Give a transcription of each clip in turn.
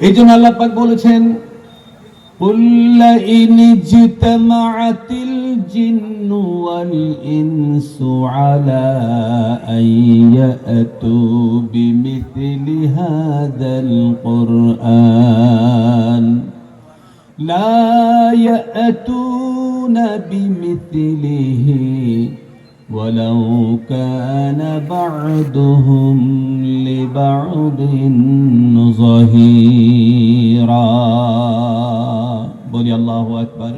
এই জন্য আল্লাহ পাক বলেছেন, قل إن اجتمعت الجن والإنس على أن يأتوا بمثل هذا القرآن لا يأتون بمثله ولو كان بعضهم لبعض ظهيرا। বলি আল্লাহু আকবার।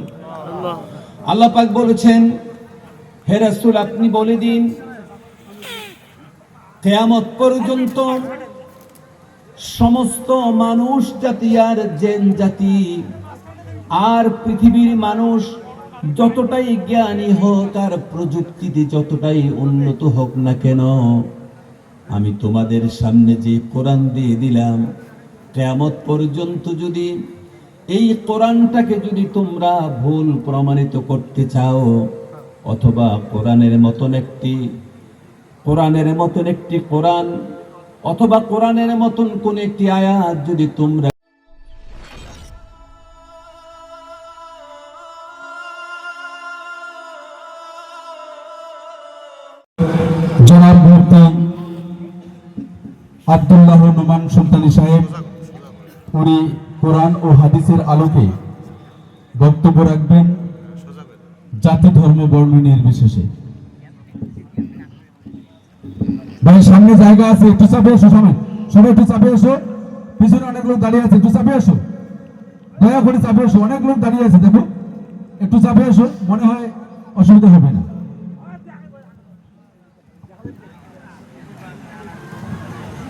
আল্লাহ পাক বলেছেন, হে রাসূল আপনি বলে দিন, কিয়ামত পর্যন্ত সমস্ত মানুষ জাতি আর জিন জাতি আর পৃথিবীর মানুষ যতটাই জ্ঞানী হোক আর প্রযুক্তিতে যতটাই উন্নত হোক না কেন, আমি তোমাদের সামনে যে কোরআন দিয়ে দিলাম, কিয়ামত পর্যন্ত যদি এই কোরআনটাকে যদি তোমরা ভুল প্রমাণিত করতে চাও, অথবা কোরআনের মতন একটি কোরআন অথবা কোরআনের মতন কোন একটি আয়াত যদি তোমরা জনাব মুফতি আব্দুল্লাহ নোমান সুলতানী সাহেব উনি কোরআন ও হাদিসের আলোকে বক্তব্য রাখবেন, জাতি ধর্ম বর্ণ নির্বিশেষে। ভাই সামনে জায়গা আছে, একটু চাপে এসো, সবাই একটু চাপে এসো, পিছনে অনেক লোক দাঁড়িয়ে আছে, একটু চাপে এসো, দয়া করে চাপে এসো, অনেক লোক দাঁড়িয়ে আছে, দেখো একটু চাপে এসো, মনে হয় অসুবিধা হবে না।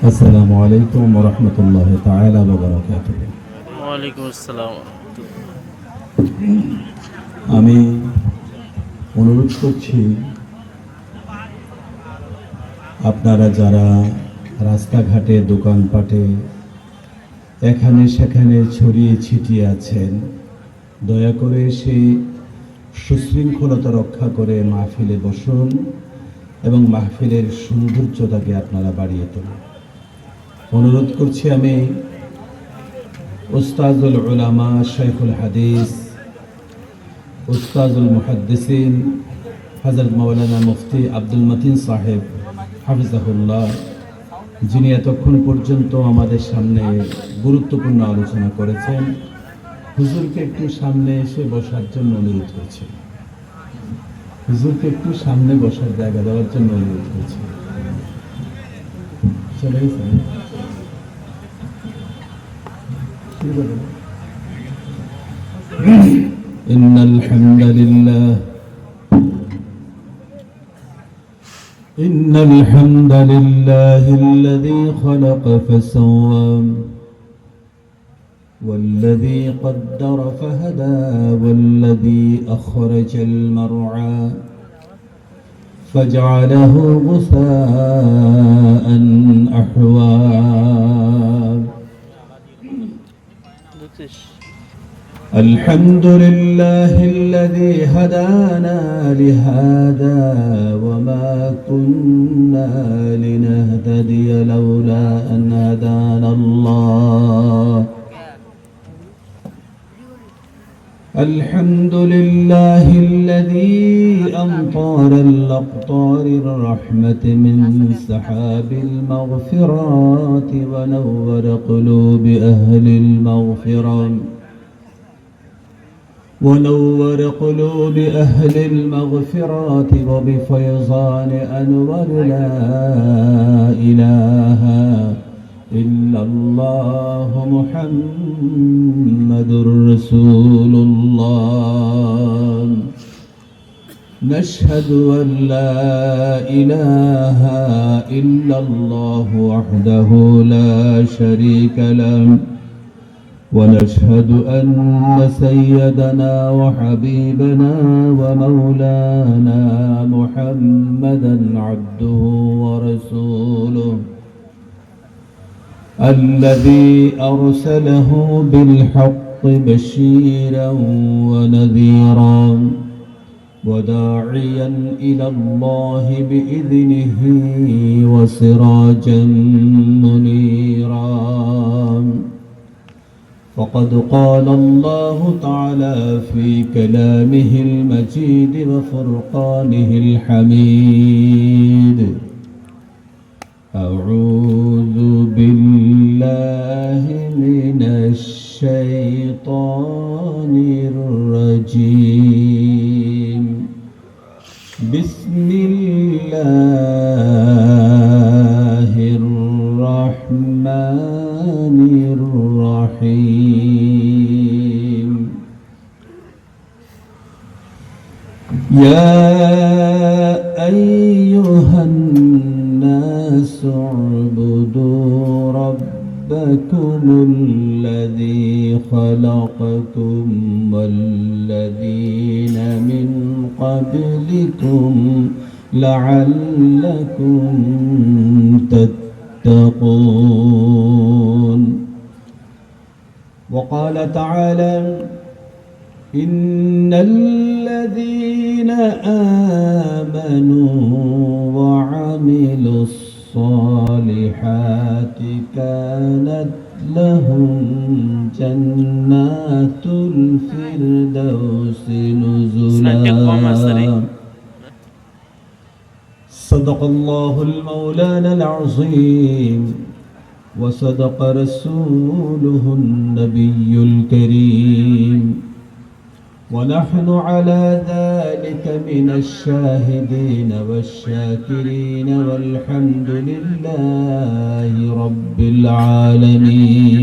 আসসালামু আলাইকুম ওয়া রাহমাতুল্লাহি তাআলা ওয়া বারাকাতুহু। ওয়া আলাইকুম আসসালাম। আমি অনুরোধ করছি, আপনারা যারা রাস্তাঘাটে দোকানপাটে এখানে সেখানে ছড়িয়ে ছিটিয়ে আছেন, দয়া করে সেই সুশৃঙ্খলতা রক্ষা করে মাহফিলে বসুন এবং মাহফিলের সৌন্দর্যতাকে আপনারা বাড়িয়ে তুলুন। অনুরোধ করছি আমি উস্তাজুল উলামা শাইখুল হাদিস উস্তাজুল মুহাদ্দিসিন হযরত মাওলানা মুফতি আব্দুল মতিন সাহেব হাফিজাহুল্লাহ, যিনি এতক্ষণ পর্যন্ত আমাদের সামনে গুরুত্বপূর্ণ আলোচনা করেছেন, হুজুরকে একটু সামনে এসে বসার জন্য অনুরোধ করছি। হুজুরকে একটু সামনে বসার জায়গা দেওয়ার জন্য অনুরোধ করছি। চলে গেছে? ইন্নাল হামদালিল্লাহ إن الحمد لله الذي خلق فسوى والذي قدر فهدى والذي أخرج المرعى فجعله غثاء أحوى الحمد لله الذي هدانا لهذا وما كنا لنهتدي لولا أن هدانا الله الحمد لله الذي أمطر الأقطار الرحمة من سحاب المغفرات ونور قلوب أهل المغفرة ونور قلوب أهل المغفرات وبفيضان أنور لا إله إلا الله محمد رسول الله نشهد أن لا إله إلا الله وحده لا شريك له ونشهد أن سيدنا وحبيبنا ومولانا محمدا عبده ورسوله الذي أرسله بالحق بشيرا ونذيرا وداعيا إلى الله بإذنه وسراجا منيرا وقد قال الله تعالى في كلامه المجيد وفرقانه الحميد أعوذ بالله من الشيطان الرجيم بسم الله الرحمن الرحيم يا أيها الناس اعبدوا ربكم الذي خلقكم والذين من قبلكم لعلكم تتقون وقال تعالى إن الذين آمنوا وعملوا الصالحات كانت لهم جنات الفردوس نزلا صدق الله المولانا العظيم وصدق رسوله النبي الكريم ونحن على ذلك من الشاهدين والشاكرين والحمد لله رب العالمين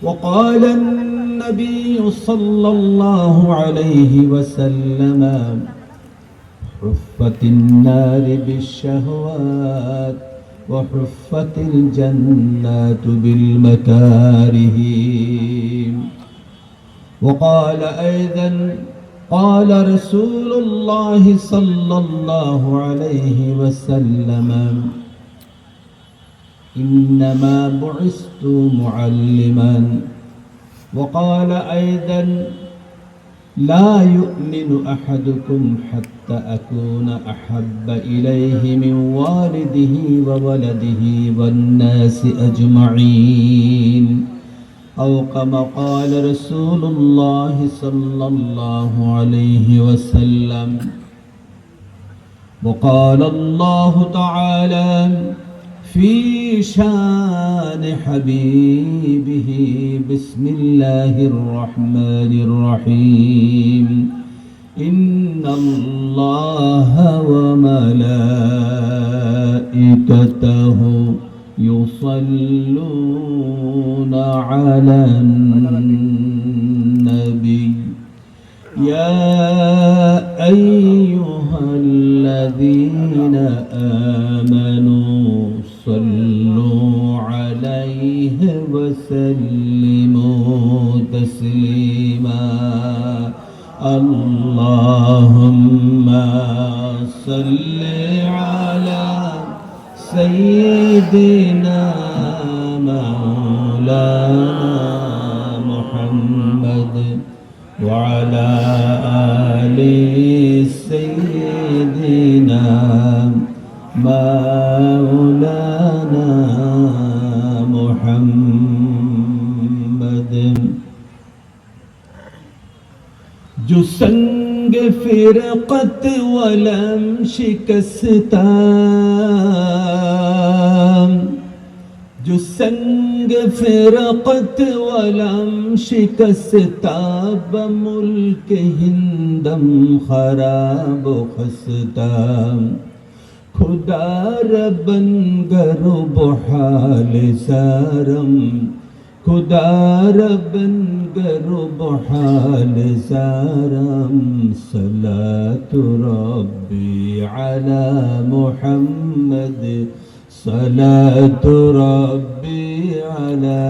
وقال النبي صلى الله عليه وسلم حفت النار بالشهوات وحفت الجنات بالمكاره وقال أيضا قال رسول الله صلى الله عليه وسلم إنما بعثت معلما وقال أيضا لا يؤمن أحدكم حتى أكون أحب إليه من والده وولده والناس أجمعين أو كما قال رسول الله صلى الله عليه وسلم وقال الله تعالى في شان حبيبه بسم الله الرحمن الرحيم إن الله وملائكته يصلون على النبي يا أيها الذين آمنوا صلوا عليه وسلموا تسليما اللهم صل على سيدنا مولانا محمد وعلى آل سيدنا مولانا محمد جو संग फिरकत वलम शिकस्ता जो संग फिरकत वलम शिकस्ता बमुल्क हिंदम खराब खस्ता खुदा रबन गरो बहाल सारम खुदा रबन गरो बहाल सारम सलातु रब्बी अला मुहम्मद सलातु रब्बी अला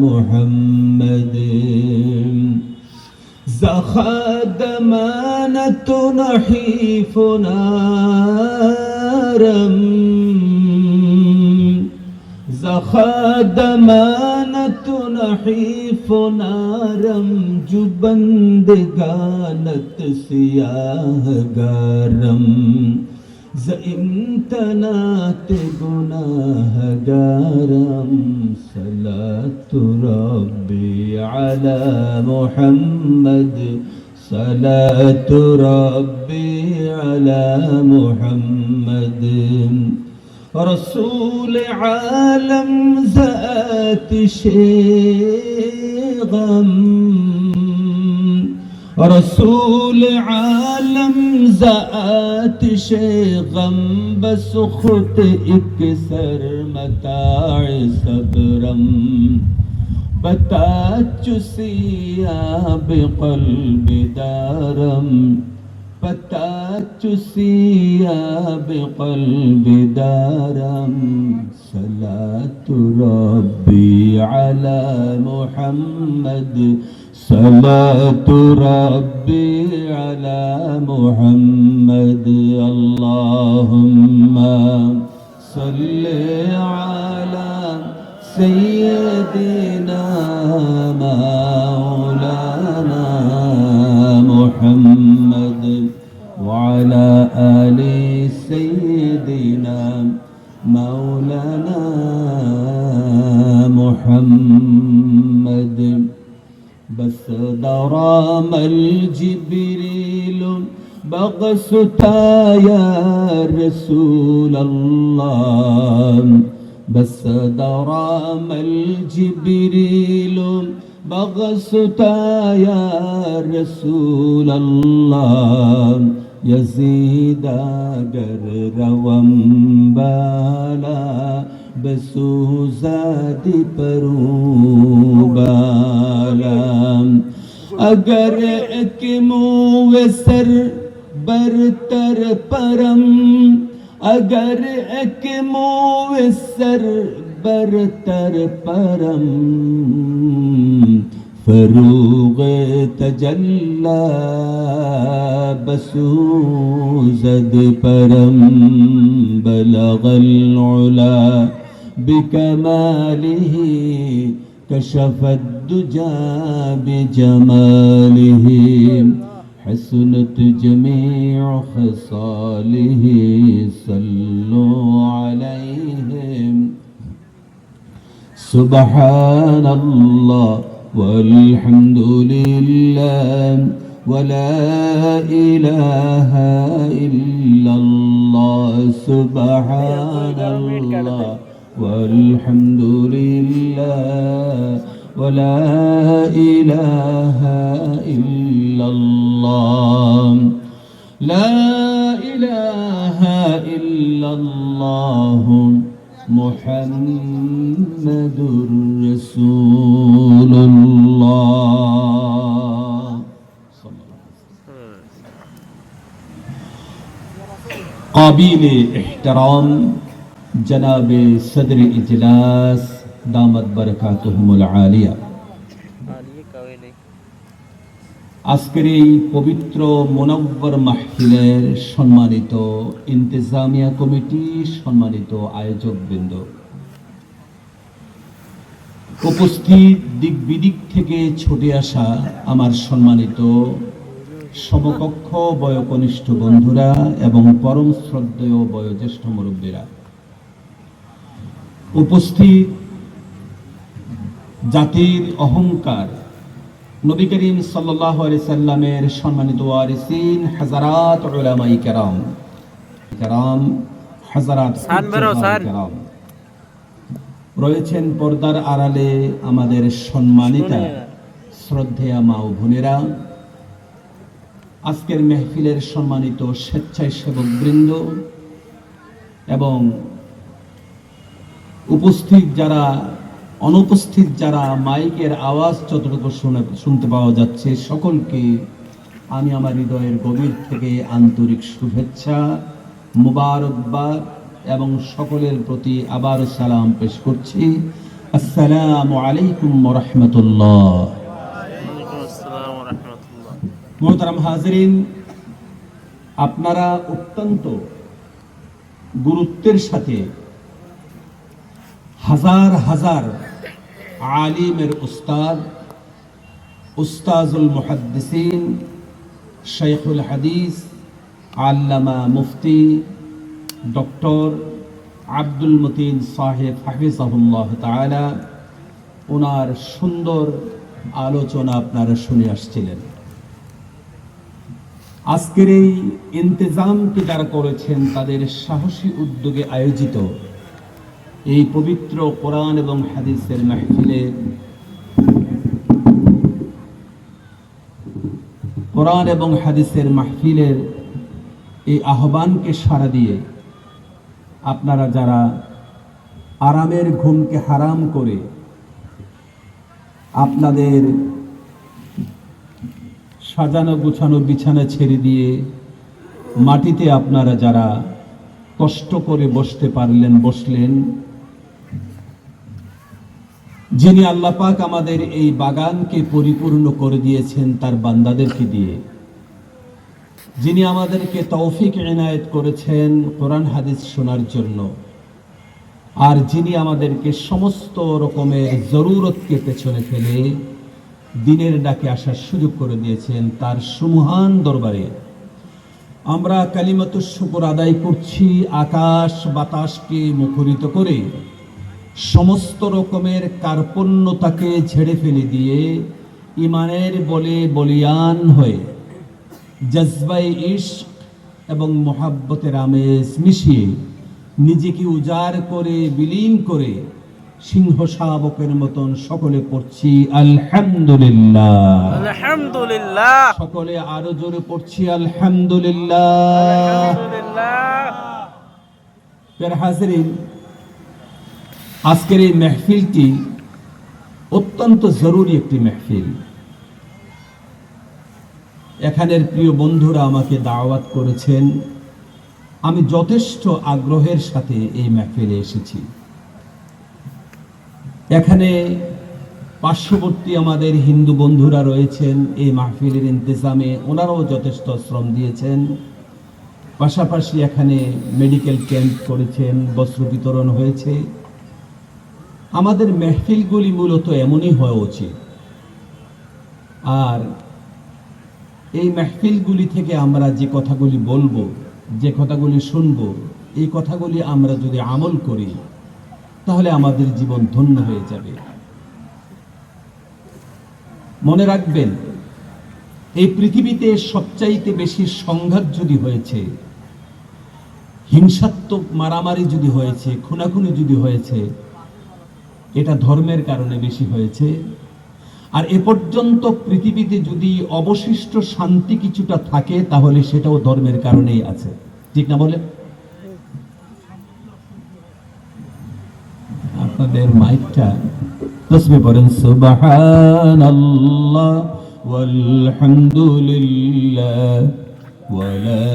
मुहम्मद زخدمانة نحيف نارم زخدمانة نحيف نارم جو بندگانت سیاہ گارم زئمتنات گناہگارم صلاة ربی علی محمد صلاة ربی علی محمد رسول عالم ذات غم رسول عالم ذات غم بسخط اکسر متاع صبرم بتا چسیا بقلب دارم بتا چسیا بقلب دارم صلاة ربی علی محمد صلاة ربي على محمد اللهم صل على سيدنا مولانا محمد وعلى آل سيدنا مولانا محمد بس درام الجبريل بغستا يا رسول الله بس درام الجبريل بغستا يا رسول الله يزيد قررم بالا بسوزاد پروبالا اگر ایک موسر برتر پرم اگر ایک موسر برتر پرم فروغ تجلی بسوزد پرم بلغ العلا بكماله كشف الدجى بجماله حسنت جميع خصاله صلوا عليهم سبحان الله والحمد لله ولا إله إلا الله سبحان الله والحمد لله ولا إله إلا الله لا إله إلا الله محمد رسول الله قابل احترام जनाब सदर इजलास दामत बरकातुहुमुल आलिया আজকের এই পবিত্র মুনাওয়ার মাহফিলের সম্মানিত ইন্তেজামিয়া কমিটি, সম্মানিত আয়োজকবৃন্দ, উপস্থিত দিক বিদিক থেকে ছুটে আসা আমার সম্মানিত সমকক্ষ বয়োকনিষ্ঠ বন্ধুরা এবং পরম শ্রদ্ধেয় বয়োজ্যেষ্ঠ মুরব্বীরা, উপস্থিত জাতির অহংকার নবী করিম সাল্লাল্লাহু আলাইহি সাল্লামের সম্মানিত ওয়ারিসিন হাজারাত উলামায়ে কেরাম হাজারাত কেরাম রয়েছেন পর্দার আড়ালে আমাদের সম্মানিতা শ্রদ্ধেয়া মা ও বোনেরা, আজকের মেহফিলের সম্মানিত স্বেচ্ছাসেবক বৃন্দ এবং উপস্থিত যারা অনুপস্থিত যারা মাইকের আওয়াজ যতটুকু শুনতে পাওয়া যাচ্ছে, সকলকে আমি আমার হৃদয়ের গভীর থেকে আন্তরিক শুভেচ্ছা, মুবারকবাদ এবং সকলের প্রতি আবার সালাম পেশ করছি। আসসালামু আলাইকুম ওয়া রাহমাতুল্লাহ। মোহতারাম হাজিরিন, আপনারা অত্যন্ত গুরুত্বের সাথে হাজার হাজার আলিমের উস্তাজুল মুহাদ্দিসিন, শাইখুল হাদিস, আল্লামা মুফতি ডক্টর আব্দুল মতিন সাহেব হাফিজাহুল্লাহ তাআলা ওনার সুন্দর আলোচনা আপনারা শুনে আসছিলেন। আজকের এই ইন্তেজামকে যারা করেছেন তাদের সাহসী উদ্যোগে আয়োজিত এই পবিত্র কোরআন এবং হাদিসের মাহফিলের এই আহ্বানকে সাড়া দিয়ে আপনারা যারা আরামের ঘুমকে হারাম করে আপনাদের সাজানো গুছানো বিছানা ছেড়ে দিয়ে মাটিতে আপনারা যারা কষ্ট করে বসতে পারলেন বসলেন, যিনি আল্লাহ পাক আমাদের এই বাগানকে পরিপূর্ণ করে দিয়েছেন তার বান্দাদেরকে দিয়ে, যিনি আমাদেরকে তৌফিক ইনায়েত করেছেন কোরআন হাদিস শোনার জন্য, আর যিনি আমাদেরকে সমস্ত রকমের জরুরতকে পেছনে ফেলে দিনের ডাকে আসার সুযোগ করে দিয়েছেন, তার সুমহান দরবারে আমরা কালিমাতুশ শুকর আদায় করছি। আকাশ বাতাসকে মুখরিত করে সমস্ত রকমের কার্পণ্যতাকে ঝেড়ে ফেলে দিয়ে ইমানের বলে বলিয়ান হয়ে জজবাই ইশক এবং মোহাব্বতের আমেজ মিশিয়ে নিজেকে উজাড় করে বিলীন করে সিংহ শাবকের মতন সকলে পড়ছি আলহামদুলিল্লাহ, আলহামদুলিল্লাহ, সকলে আরো জোরে পড়ছি আলহামদুলিল্লাহ। প্রিয় হাজিরিন, আজকের এই মেহফিলটি অত্যন্ত জরুরি একটি মেহফিল। এখানের প্রিয় বন্ধুরা আমাকে দাওয়াত করেছেন, আমি যথেষ্ট আগ্রহের সাথে এই মেহফিলে এসেছি। এখানে পার্শ্ববর্তী আমাদের হিন্দু বন্ধুরা রয়েছেন, এই মাহফিলের ইন্তেজামে ওনারাও যথেষ্ট শ্রম দিয়েছেন। পাশাপাশি এখানে মেডিকেল ক্যাম্প করেছেন, বস্ত্র বিতরণ হয়েছে। আমাদের মেহফিলগুলি মূলত এমনই হওয়া উচিত। আর এই মেহফিলগুলি থেকে আমরা যে কথাগুলি বলবো, যে কথাগুলি শুনবো, এই কথাগুলি আমরা যদি আমল করি তাহলে আমাদের জীবন ধন্য হয়ে যাবে। মনে রাখবেন, এই পৃথিবীতে সবচাইতে বেশি সংঘাত যদি হয়েছে, হিংসাত্মক মারামারি যদি হয়েছে, খুনাখুনি যদি হয়েছে, এটা ধর্মের কারণে বেশি হয়েছে। আর এ পর্যন্ত পৃথিবীতে যদি অবশিষ্ট শান্তি কিছুটা থাকে তাহলে সেটাও ধর্মের কারণেই আছে, ঠিক না বলে? আপনাদের মাইকটা তসবিহ পড়েন সুবহানাল্লাহ ওয়ালহামদুলিল্লাহ ওয়া লা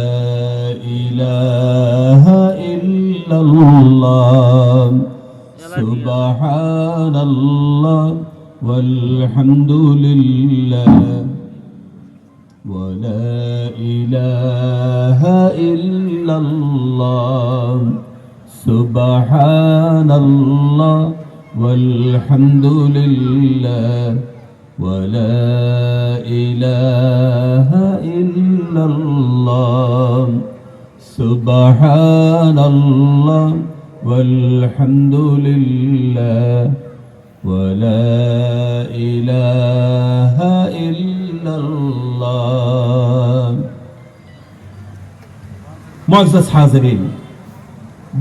ইলাহা ইল্লাল্লাহ সুবহানাল্লাহ ওয়ালহামদুলিল্লাহ ওয়া লা ইলাহা ইল্লাল্লাহ সুবহানাল্লাহ ওয়ালহামদুলিল্লাহ ওয়া লা ইলাহা ইল্লাল্লাহ সুবহানাল্লাহ ওয়ালহামদুলিল্লাহ ওয়া লা ইলাহা ইল্লাল্লাহ। মুআজ্জাজ হাজিরিন,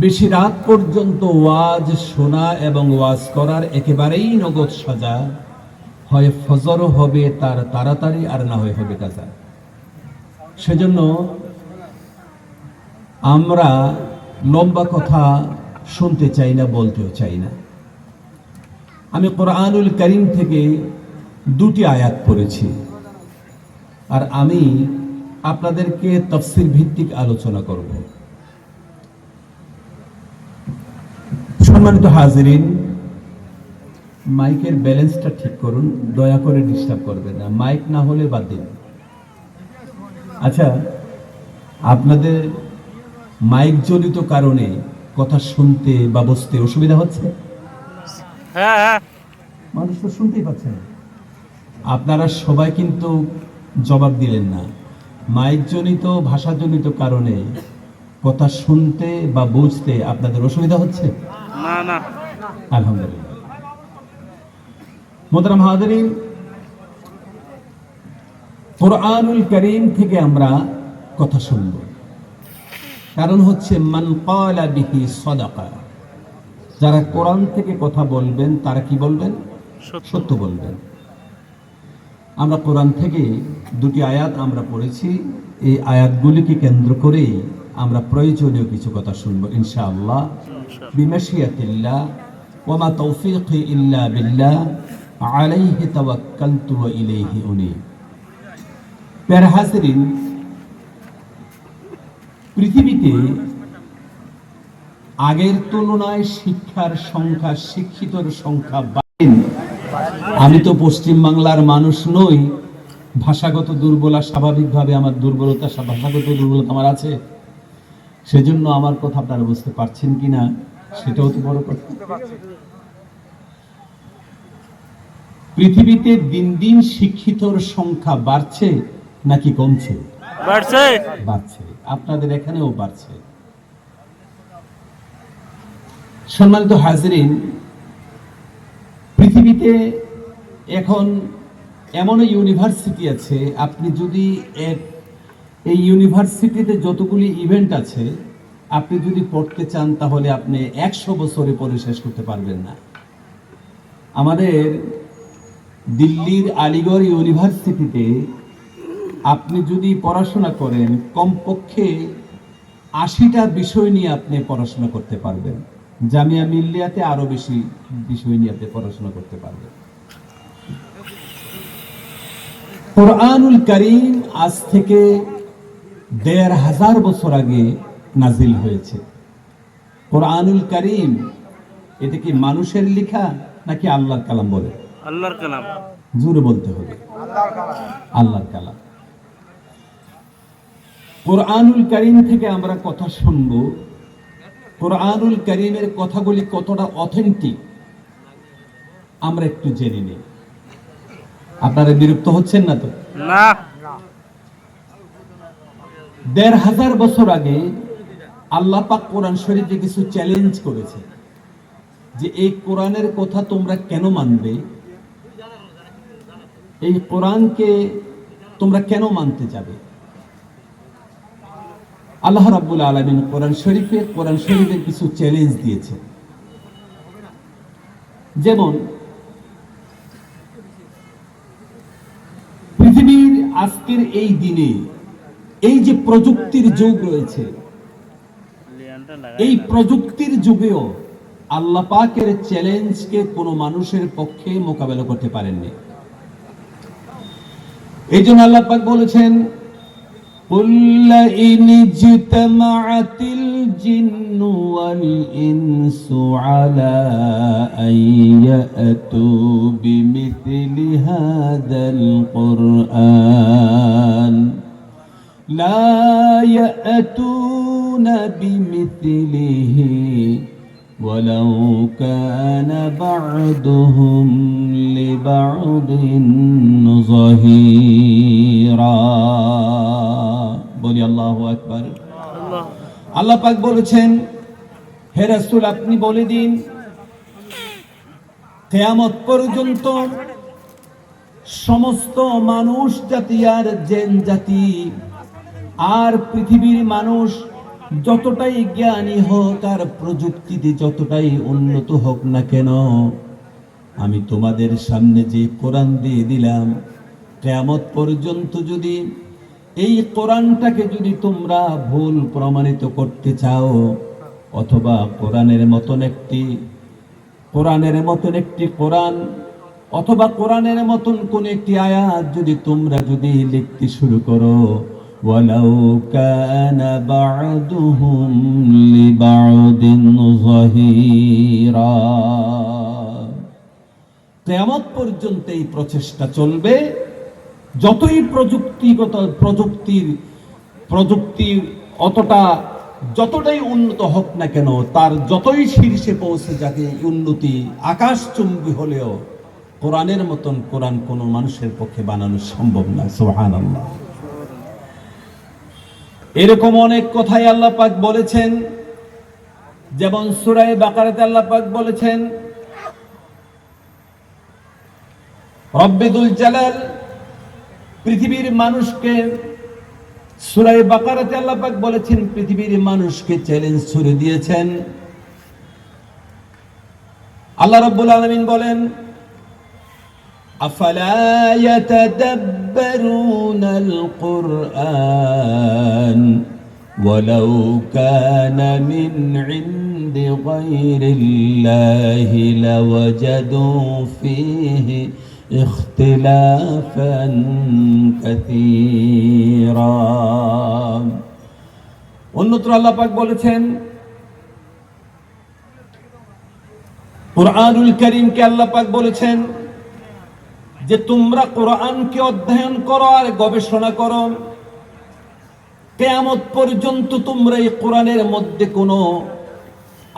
বেশি রাত পর্যন্ত ওয়াজ শোনা এবং ওয়াজ করার একেবারেই নগদ সাজা, হয় ফজর হবে তার তাড়াতাড়ি, আর না হয় হবে কাজা। সেজন্য আমরা লম্বা কথা শুনতে চাই না, বলতেও চাই না। আমি কোরআনুল কারীম থেকে দুটি আয়াত পড়েছি, আর আমি আপনাদেরকে তাফসীর ভিত্তিক আলোচনা করব। সম্মানিত হাজিরিন, মাইকের ব্যালেন্সটা ঠিক করুন, দয়া করে ডিস্টার্ব করবেন না। মাইক না হলে বাদ দিন। আচ্ছা, আপনাদের মাইক জনিত কারণে কথা শুনতে বা বুঝতে অসুবিধা হচ্ছে? হ্যাঁ, মানুষ তো শুনতেই পাচ্ছে না। আপনারা সবাই কিন্তু জবাব দিলেন না। মাইক জনিত ভাষাজনিত কারণে কথা শুনতে বা বুঝতে আপনাদের অসুবিধা হচ্ছে? না না আলহামদুলিল্লাহ। মোহতারাম হাজিরিন, কোরআনুল কারীম থেকে আমরা কথা শুনব, কারণ হচ্ছে মান ক্বালা বিহি সাদাকা। যারা কোরআন থেকে কথা বলবেন তারা কি বলবেন? সত্য বলবেন। আমরা কোরআন থেকে দুটি আয়াত আমরা পড়েছি, এই আয়াতগুলিকে কেন্দ্র করেই আমরা প্রয়োজনীয় কিছু কথা শুনবো ইনশাআল্লাহ বিমাশিয়াতিল্লাহ ওয়া মা তাওফীকি ইল্লা বিল্লাহ আলাইহি তাওয়াক্কালতু ওয়া ইলাইহি উনীব। প্যারা হাজিরিন, পৃথিবীতে আগের তুলনায় শিক্ষার সংখ্যা, শিক্ষিতর সংখ্যা বাড়েনি। আমি তো পশ্চিম বাংলার মানুষ নই, ভাষাগত দুর্বলতা, স্বাভাবিকভাবে আমার দুর্বলতা, ভাষাগত দুর্বলতা আমার আছে, সেজন্য আমার কথা আপনারা বুঝতে পারছেন কিনা সেটাও তো বড় কথা। পৃথিবীতে দিন দিন শিক্ষিতর সংখ্যা বাড়ছে নাকি কমছে? বাড়ছে। বাড়ছে, আপনাদের এখানেও বাড়ছে। সম্মানিত হাজিরিন, পৃথিবীতে এখন এমন ইউনিভার্সিটি আছে, আপনি যদি এই ইউনিভার্সিটিতে যতগুলি ইভেন্ট আছে আপনি যদি পড়তে চান তাহলে আপনি 100 বছরে পড়ে শেষ করতে পারবেন না। আমাদের দিল্লির আলিগড় ইউনিভার্সিটিতে আপনি যদি পড়াশোনা করেন কমপক্ষে 80টা বিষয় নিয়ে আপনি পড়াশোনা করতে পারবেন। জামিয়া মিল্লিয়াতে আরো বেশি বিষয় নিয়ে আপনি পড়াশোনা করতে পারবেন। কোরআনুল কারীম আজ থেকে 1500 বছর আগে নাজিল হয়েছে। কোরআনুল কারীম এটা কি মানুষের লেখা নাকি আল্লাহর কালাম? বলে আল্লাহর কালাম। জোরে বলতে হবে, আল্লাহর কালাম। কোরআনুল কারীম থেকে আমরা কথা শুনব। কোরআনুল কারীমের কথাগুলি কতটা অথেন্টিক আমরা একটু জেনে নিই। আপনারা বিরক্ত হচ্ছেন না তো? না। 1500 বছর আগে আল্লাহ পাক কোরআন শরীফে কিছু চ্যালেঞ্জ করেছে যে এই কোরআনের কথা তোমরা কেন মানবে, এই কোরআনকে তোমরা কেন মানতে যাবে। আল্লাহ রাব্বুল আলামিন কোরআন শরীফের কিছু চ্যালেঞ্জ দিয়েছে। যেমন পৃথিবীর আজকের এই দিনে এই যে প্রযুক্তির যুগ রয়েছে, এই প্রযুক্তির যুগেও আল্লাহ পাকের চ্যালেঞ্জকে কোনো মানুষের পক্ষে মোকাবেলা করতে পারেননি। এই জন্য আল্লাহ পাক বলেছেন, قُلْ لَئِنِ اجْتَمَعَتِ الْجِنُّ وَالْإِنسُ عَلَى أَن يَأْتُوا بِمِثْلِ هَذَا الْقُرْآنِ لَا يَأْتُونَ بِمِثْلِهِ وَلَوْ كَانَ بَعْضُهُمْ لِبَعْضٍ ظَهِيرًا। বলি আল্লাহু আকবার। আল্লাহ পাক বলেছেন, হে রাসূল আপনি বলে দিন, কিয়ামত পর্যন্ত সমস্ত মানুষ জাতি আর জিন জাতি আর পৃথিবীর মানুষ যতটাই জ্ঞানী হোক আর প্রযুক্তিতে যতটাই উন্নত হোক না কেন, আমি তোমাদের সামনে যে কোরআন দিয়ে দিলাম, কিয়ামত পর্যন্ত যদি এই কোরআনটাকে যদি তোমরা ভুল প্রমাণিত করতে চাও, অথবা কোরআনের মতন একটি কোরআন অথবা কোরআনের মতন কোন একটি আয়াত যদি তোমরা লিখতে শুরু করো, ওয়ালাউ কানা বা'দুহুম লিবা'দিন যাহিরা, কিয়ামত পর্যন্ত এই প্রচেষ্টা চলবে। যতই প্রযুক্তির যতটাই উন্নত হোক না কেন, তার যতই শীর্ষে পৌঁছে যাকে উন্নতি আকাশচুম্বী হলেও কোরআনের মতন কোরআন কোনো মানুষের পক্ষে বানানো সম্ভব না। সুবহানাল্লাহ। এরকম অনেক কথাই আল্লাহ পাক বলেছেন, যেমন সূরা বাকারাতে আল্লাহ পাক বলেছেন রব্বিদুল জালাল পৃথিবীর মানুষকে, সূরা বাকারাতে আল্লাহ পাক বলেছেন পৃথিবীর মানুষকে চ্যালেঞ্জ ছুড়ে দিয়েছেন। আল্লাহ রাব্বুল আলামিন বলেন আফালা ইয়াতাদাব্বারুনাল কুরআন ওয়ালাউ কানা মিন ইনদি গায়রিল্লাহি লাওয়াজাদু ফীহি ইখতিলাফান কাসীরা। অন্যত্র আল্লাহ পাক বলেছেন কুরআনুল কারীমকে আল্লাহ পাক বলেছেন যে তোমরা কোরআনকে অধ্যয়ন করো আর গবেষণা করো, কিয়ামত পর্যন্ত তোমরা এই কোরআনের মধ্যে কোনো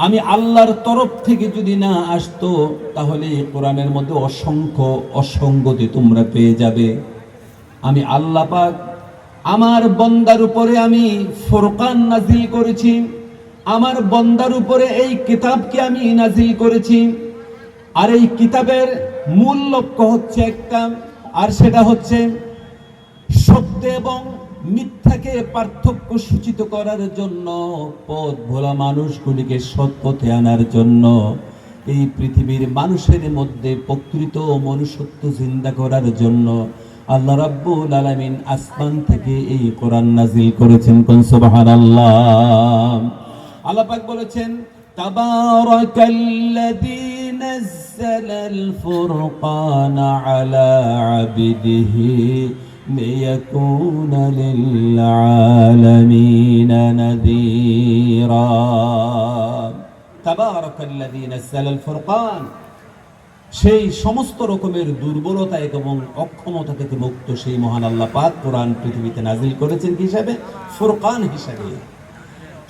আমি আল্লাহর তরফ থেকে যদি না আসতো তাহলে এই কোরআনের মধ্যে অসংখ্য অসঙ্গতি তোমরা পেয়ে যাবে। আমি আল্লাহ পাক আমার বান্দার উপরে আমি ফুরকান নাজিল করেছি, আমার বান্দার উপরে এই কিতাবকে আমি নাজিল করেছি। আর এই কিতাবের মূল লক্ষ্য হচ্ছে একটা, আর সেটা হচ্ছে সত্য এবং মিথ্যাকে পার্থক্য সূচিত করার জন্য, পথ ভোলা মানুষগুলিকে সৎ পথে আনার জন্য, এই পৃথিবীর মানুষের মধ্যে প্রকৃত মনুষ্যত্ব জিন্দা করার জন্য আল্লাহ রাব্বুল আলামিন আসমান থেকে এই কোরআন নাজিল করেছেন। কোন সুবহানাল্লাহ। আল্লাহ পাক বলেছেন তাবারাকাল্লাযী নাযালাল ফুরকানা আলা আবদিহি লিয়াকুনা লিল আলামিনা নাযীরা। তাবারাকাল্লাযী নাযালাল ফুরকান, সেই সমস্ত রকমের দুর্বলতা এবং অক্ষমতা থেকে মুক্ত সেই মহান আল্লাহ পাক কোরআন পৃথিবীতে নাজিল করেছেন কি হিসাবে? ফুরকান হিসাবে,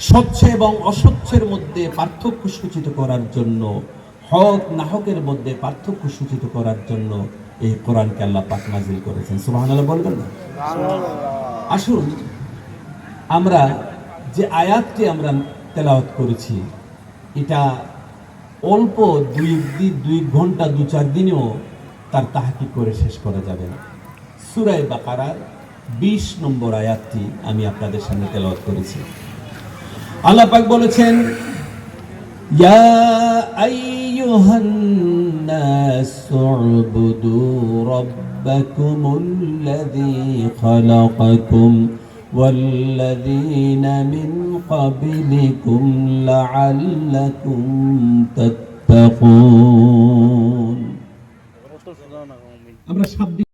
স্বচ্ছ এবং অস্বচ্ছের মধ্যে পার্থক্য সূচিত করার জন্য, হক নাহকের মধ্যে পার্থক্য সূচিত করার জন্য এই কোরআনকে আল্লাহ পাক নাজিল করেছেন। সুবহানাল্লাহ বলবেন না? আসুন আমরা যে আয়াতটি আমরা তেলাওয়াত করেছি এটা অল্প 2 ঘন্টা 2-4 দিনেও তার তাহকিক করে শেষ করা যাবে না। সূরা বাকারার 20 নম্বর আয়াতটি আমি আপনাদের সামনে তেলাওয়াত করেছি। আল্লাহ পাক বলেছেন ইয়া আইয়ুহান নাস উবুদু রাব্বাকুমুল্লাযী খালাকাকুম ওয়াল্লাযীনা মিন ক্বাবলিকুম লাআল্লাকুম তাত্তাকুন। আমরা